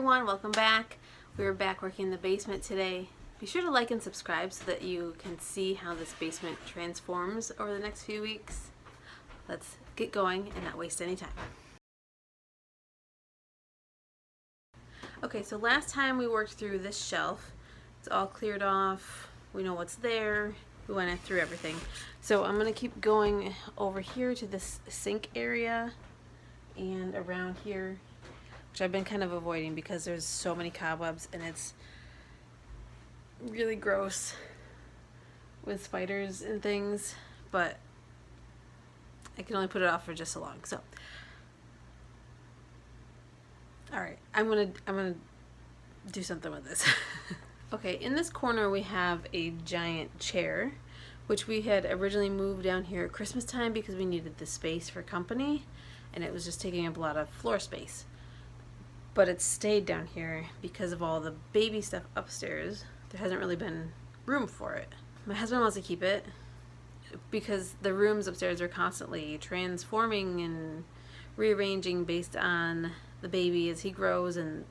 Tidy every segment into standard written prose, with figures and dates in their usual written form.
everyone, welcome back. We're back working in the basement today. Be sure to like and subscribe so that you can see how this basement transforms over the next few weeks. Let's get going and not waste any time. Okay, so last time we worked through this shelf. It's all cleared off. We know what's there. We went through everything. So I'm going to keep going over here to this sink area and around here, which I've been kind of avoiding because there's so many cobwebs and it's really gross with spiders and things, but I can only put it off for just so long. So all right, I'm gonna do something with this. Okay, in this corner we have a giant chair, which we had originally moved down here at Christmas time because we needed the space for company and it was just taking up a lot of floor space. But it's stayed down here because of all the baby stuff upstairs. There hasn't really been room for it. My husband wants to keep it because the rooms upstairs are constantly transforming and rearranging based on the baby as he grows and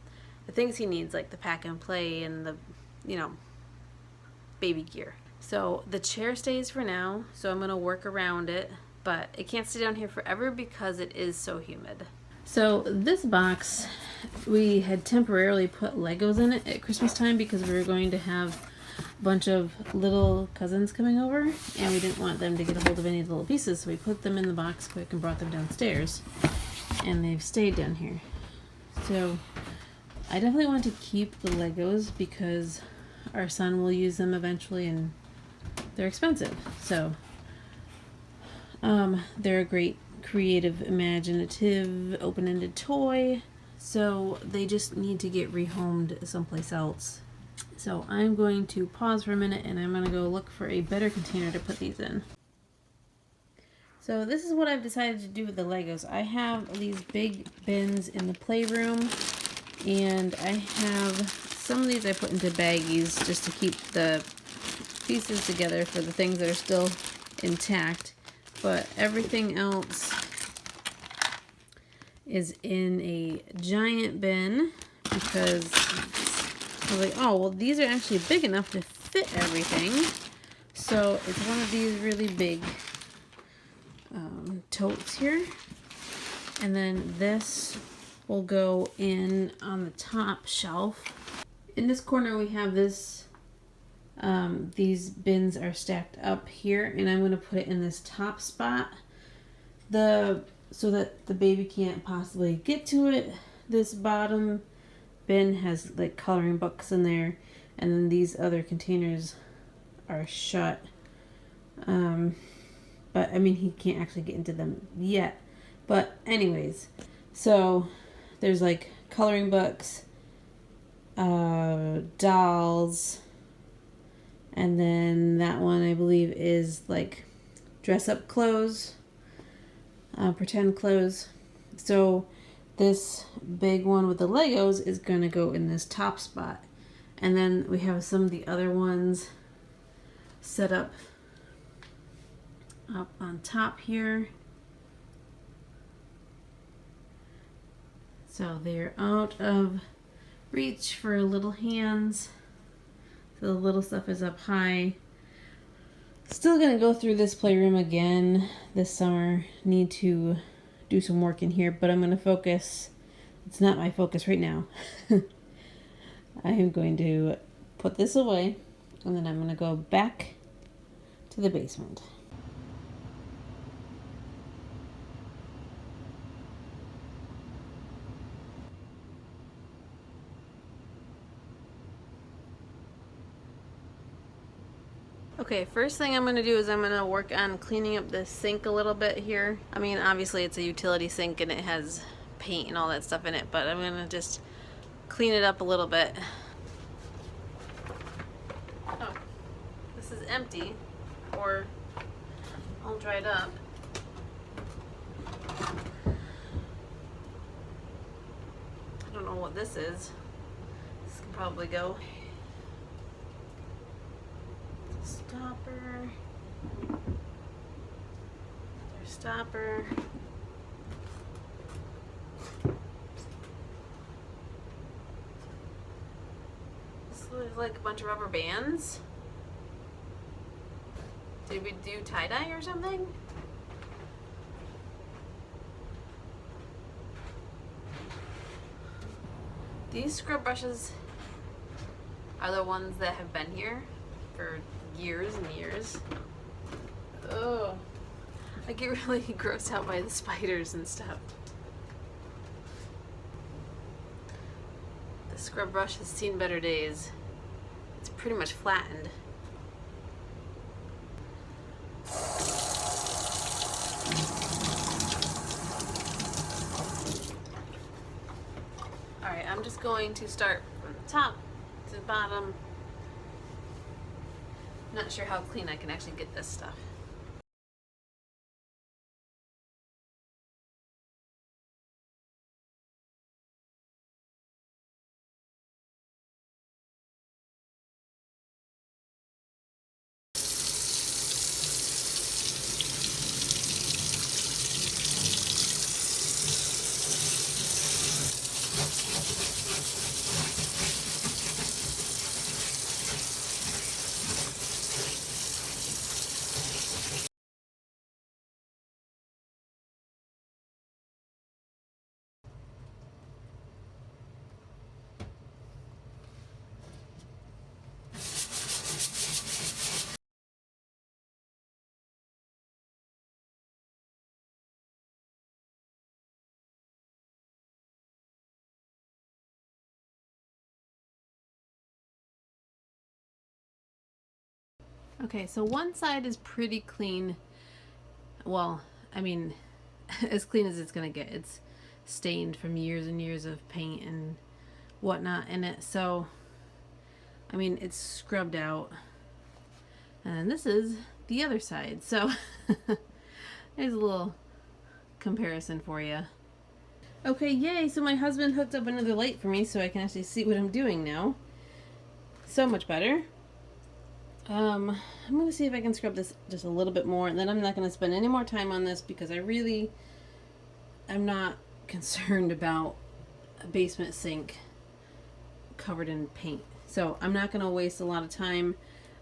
the things he needs, like the pack and play and the, baby gear. So the chair stays for now, so I'm gonna work around it, but it can't stay down here forever because it is so humid. So this box, we had temporarily put Legos in it at Christmas time because we were going to have a bunch of little cousins coming over and we didn't want them to get a hold of any of the little pieces, so we put them in the box quick and brought them downstairs and they've stayed down here. So I definitely want to keep the Legos because our son will use them eventually and they're expensive. So they're a great creative, imaginative, open-ended toy. So they just need to get rehomed someplace else. So I'm going to pause for a minute and I'm going to go look for a better container to put these in. So this is what I've decided to do with the Legos. I have these big bins in the playroom and I have some of these I put into baggies just to keep the pieces together for the things that are still intact. But everything else is in a giant bin because I was like, oh, well, these are actually big enough to fit everything. So it's one of these really big totes here. And then this will go in on the top shelf. In this corner we have this, these bins are stacked up here and I'm going to put it in this top spot so that the baby can't possibly get to it. This bottom bin has like coloring books in there and then these other containers are shut. But I mean, he can't actually get into them yet. But anyways, so there's like coloring books, dolls, and then that one I believe is like dress up clothes, pretend clothes. So this big one with the Legos is gonna go in this top spot. And then we have some of the other ones set up on top here. So they're out of reach for little hands. So the little stuff is up high. Still gonna go through this playroom again this summer. Need to do some work in here, but I'm gonna focus. It's not my focus right now. I am going to put this away and then I'm gonna go back to the basement. Okay, first thing I'm going to do is I'm going to work on cleaning up the sink a little bit here. I mean, obviously it's a utility sink and it has paint and all that stuff in it, but I'm going to just clean it up a little bit. Oh, this is empty or all dried up. I don't know what this is. This can probably go. Stopper. There's stopper. So there's like a bunch of rubber bands. Did we do tie-dye or something? These scrub brushes are the ones that have been here for years and years. Oh, I get really grossed out by the spiders and stuff. The scrub brush has seen better days. It's pretty much flattened. Alright, I'm just going to start from the top to the bottom. Not sure how clean I can actually get this stuff. Okay, so one side is pretty clean. Well, I mean, as clean as it's gonna get. It's stained from years and years of paint and whatnot in it. So, I mean, it's scrubbed out. And this is the other side. So, there's a little comparison for you. Okay, yay! So my husband hooked up another light for me so I can actually see what I'm doing now. So much better. I'm going to see if I can scrub this just a little bit more, and then I'm not going to spend any more time on this because I'm not concerned about a basement sink covered in paint. So I'm not going to waste a lot of time.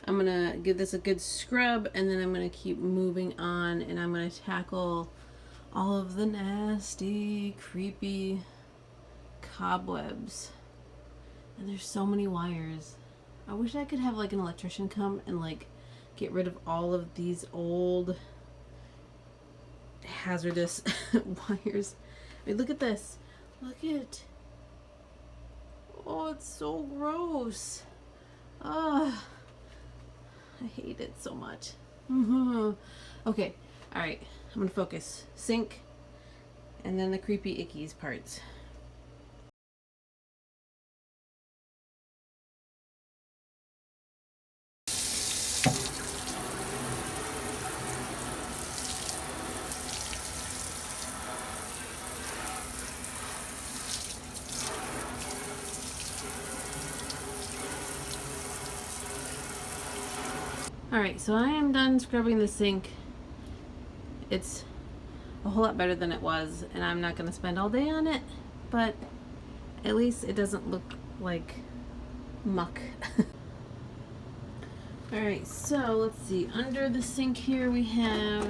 I'm going to give this a good scrub, and then I'm going to keep moving on, and I'm going to tackle all of the nasty, creepy cobwebs. And there's so many wires. I wish I could have like an electrician come and like get rid of all of these old hazardous wires. I mean, look at this. Look at. Oh, it's so gross. Ugh. I hate it so much. Okay. All right. I'm gonna focus. Sink, and then the creepy ickies parts. Alright, so I am done scrubbing the sink. It's a whole lot better than it was, and I'm not going to spend all day on it, but at least it doesn't look like muck. Alright, so let's see. Under the sink here we have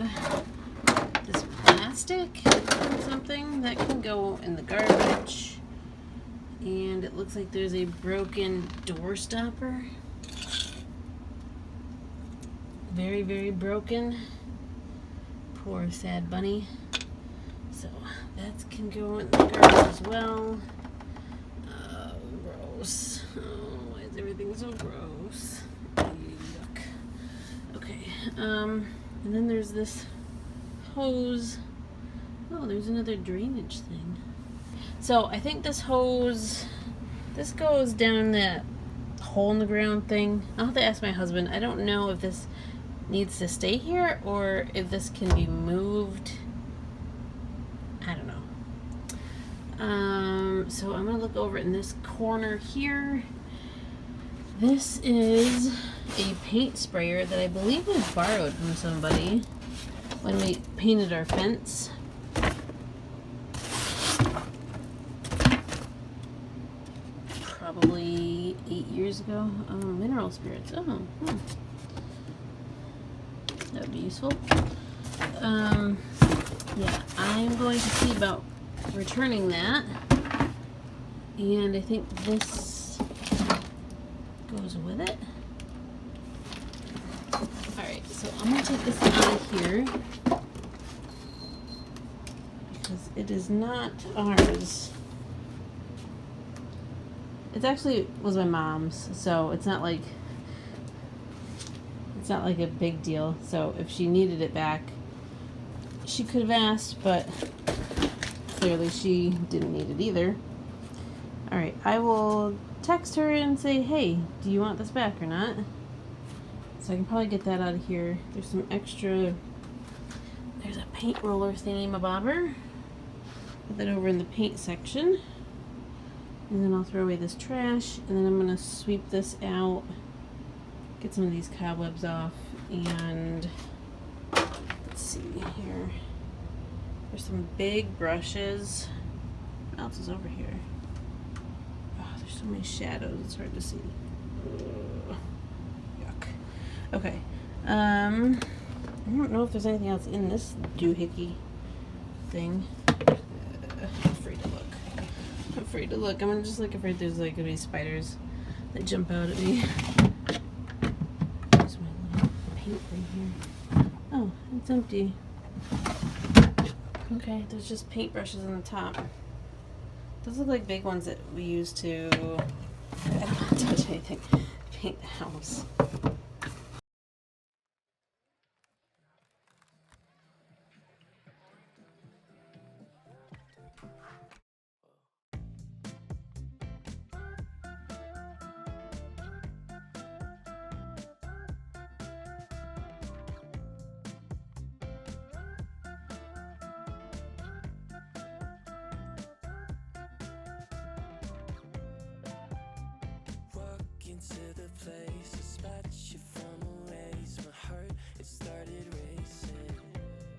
this plastic or something that can go in the garbage. And it looks like there's a broken door stopper. Very, very broken. Poor sad bunny. So that can go in the garbage as well. Oh, gross. Oh, why is everything so gross? Yuck. Okay. And then there's this hose. Oh, there's another drainage thing. So I think this hose, this goes down that hole in the ground thing. I'll have to ask my husband. I don't know if this needs to stay here or if this can be moved. I don't know. So I'm gonna look over in this corner here. This is a paint sprayer that I believe we borrowed from somebody when we painted our fence. probably 8 years ago. Mineral spirits. Oh, that would be useful. Yeah, I'm going to see about returning that. And I think this goes with it. Alright, so I'm going to take this out of here because it is not ours. It actually was my mom's, so it's not like a big deal. So if she needed it back, she could have asked, but clearly she didn't need it either. Alright, I will text her and say, hey, do you want this back or not? So I can probably get that out of here. There's some extra, there's a paint roller thingy-mabobber. Put that over in the paint section. And then I'll throw away this trash, and then I'm going to sweep this out, get some of these cobwebs off, and let's see here. There's some big brushes. What else is over here? Oh, there's so many shadows, it's hard to see. Ugh. Yuck. Okay. I don't know if there's anything else in this doohickey thing. I'm afraid to look. I'm afraid to look. I'm just like afraid there's like gonna be spiders that jump out at me. There's my little paint thing here. Oh, it's empty. Okay, there's just paintbrushes on the top. Those look like big ones that we use to, I don't want to touch anything, paint the house. Into the place, a spot you from a ways. My heart, it started racing.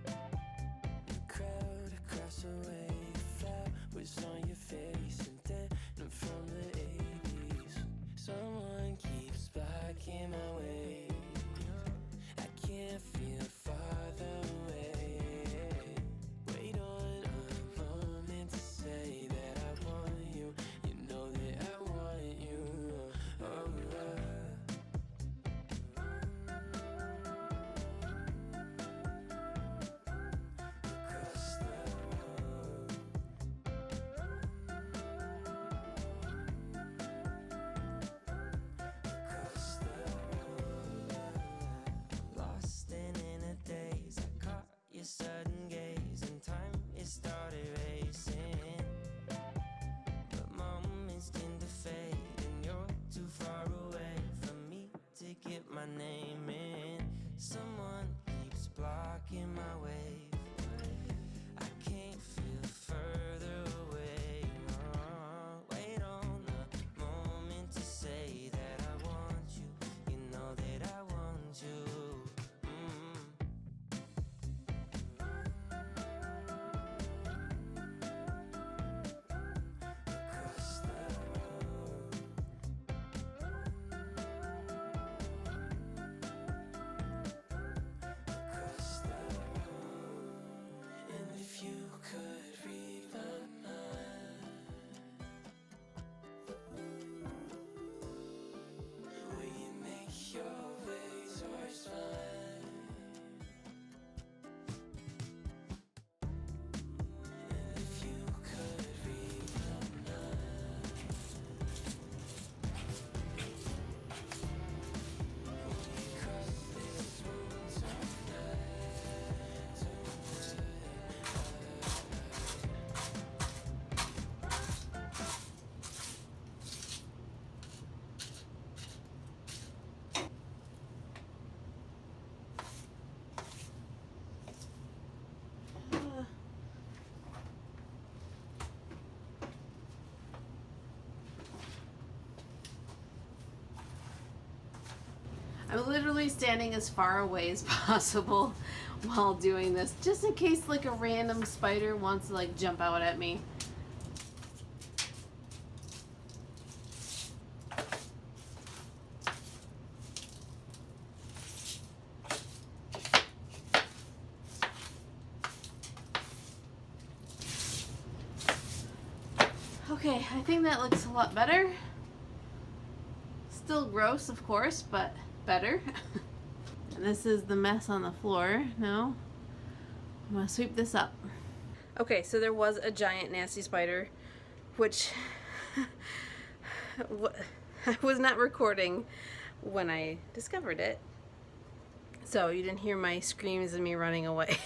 The crowd across the way, flowers on your face, and then from the 80s. Someone keeps blocking my way. I can't feel farther away. Wait on a moment to say that I want you. You know that I want you. Sudden gaze and time it started racing, but moments tend to fade and you're too far away from me to get my name in. Someone keeps blocking my way. I can't feel further away. Wait on a moment to say that I want you. You know that I want you. I'm literally standing as far away as possible while doing this, just in case like a random spider wants to like jump out at me. I think that looks a lot better. Still gross, of course, but better. And this is the mess on the floor. Now I'm gonna sweep this up. Okay, so there was a giant nasty spider, which I was not recording when I discovered it, so you didn't hear my screams and me running away.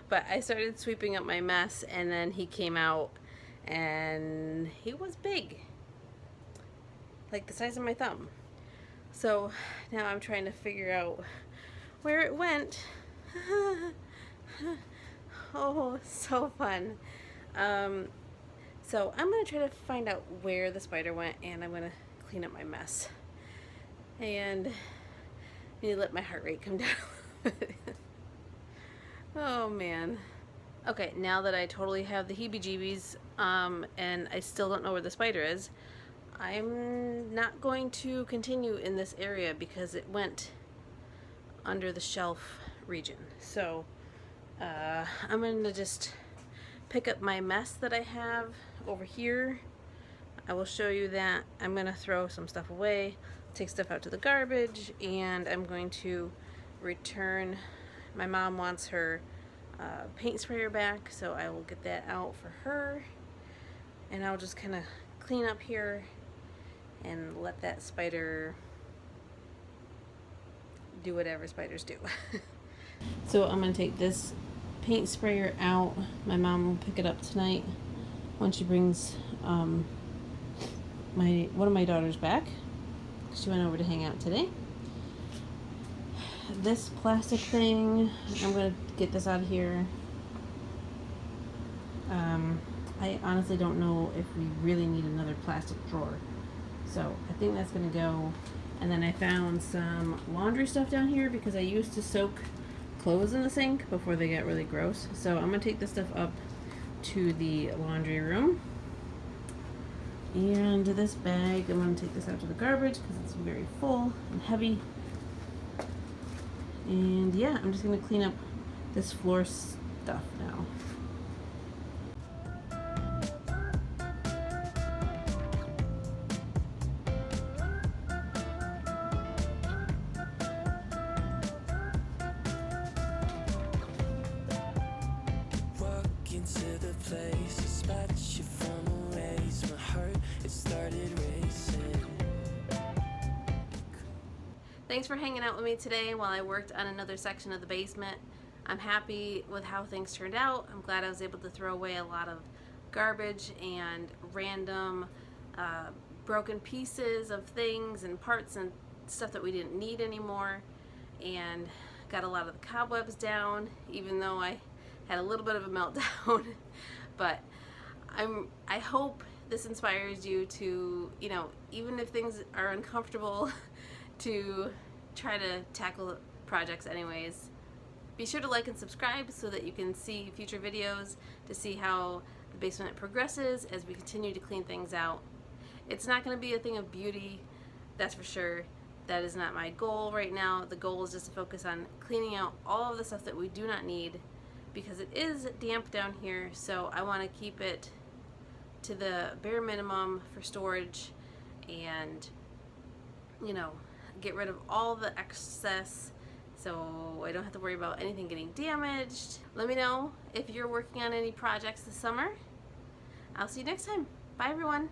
But I started sweeping up my mess, and then he came out, and he was big, like the size of my thumb. So now I'm trying to figure out where it went. Oh, so fun. So I'm going to try to find out where the spider went, and I'm going to clean up my mess. And I need to let my heart rate come down a little bit. Oh, man. Okay, now that I totally have the heebie-jeebies, and I still don't know where the spider is, I'm not going to continue in this area because it went under the shelf region. So I'm going to just pick up my mess that I have over here. I will show you that. I'm going to throw some stuff away, take stuff out to the garbage, and I'm going to return. My mom wants her paint sprayer back, so I will get that out for her, and I'll just kind of clean up here and let that spider do whatever spiders do. So I'm going to take this paint sprayer out. My mom will pick it up tonight when she brings one of my daughters back. She went over to hang out today. This plastic thing, I'm going to get this out of here. I honestly don't know if we really need another plastic drawer. So I think that's going to go. And then I found some laundry stuff down here because I used to soak clothes in the sink before they got really gross. So I'm going to take this stuff up to the laundry room. And this bag, I'm going to take this out to the garbage because it's very full and heavy. And yeah, I'm just going to clean up this floor stuff now. Walk into the place, a spot you from a ways. My heart, it started racing. Thanks for hanging out with me today while I worked on another section of the basement. I'm happy with how things turned out. I'm glad I was able to throw away a lot of garbage and random broken pieces of things and parts and stuff that we didn't need anymore, and got a lot of the cobwebs down, even though I had a little bit of a meltdown. But I hope this inspires you to, you know, even if things are uncomfortable, to try to tackle projects anyways. Be sure to like and subscribe so that you can see future videos to see how the basement progresses as we continue to clean things out. It's not going to be a thing of beauty, that's for sure. That is not my goal right now. The goal is just to focus on cleaning out all of the stuff that we do not need, because it is damp down here, so I want to keep it to the bare minimum for storage and, you know, get rid of all the excess so I don't have to worry about anything getting damaged. Let me know if you're working on any projects this summer. I'll see you next time. Bye everyone.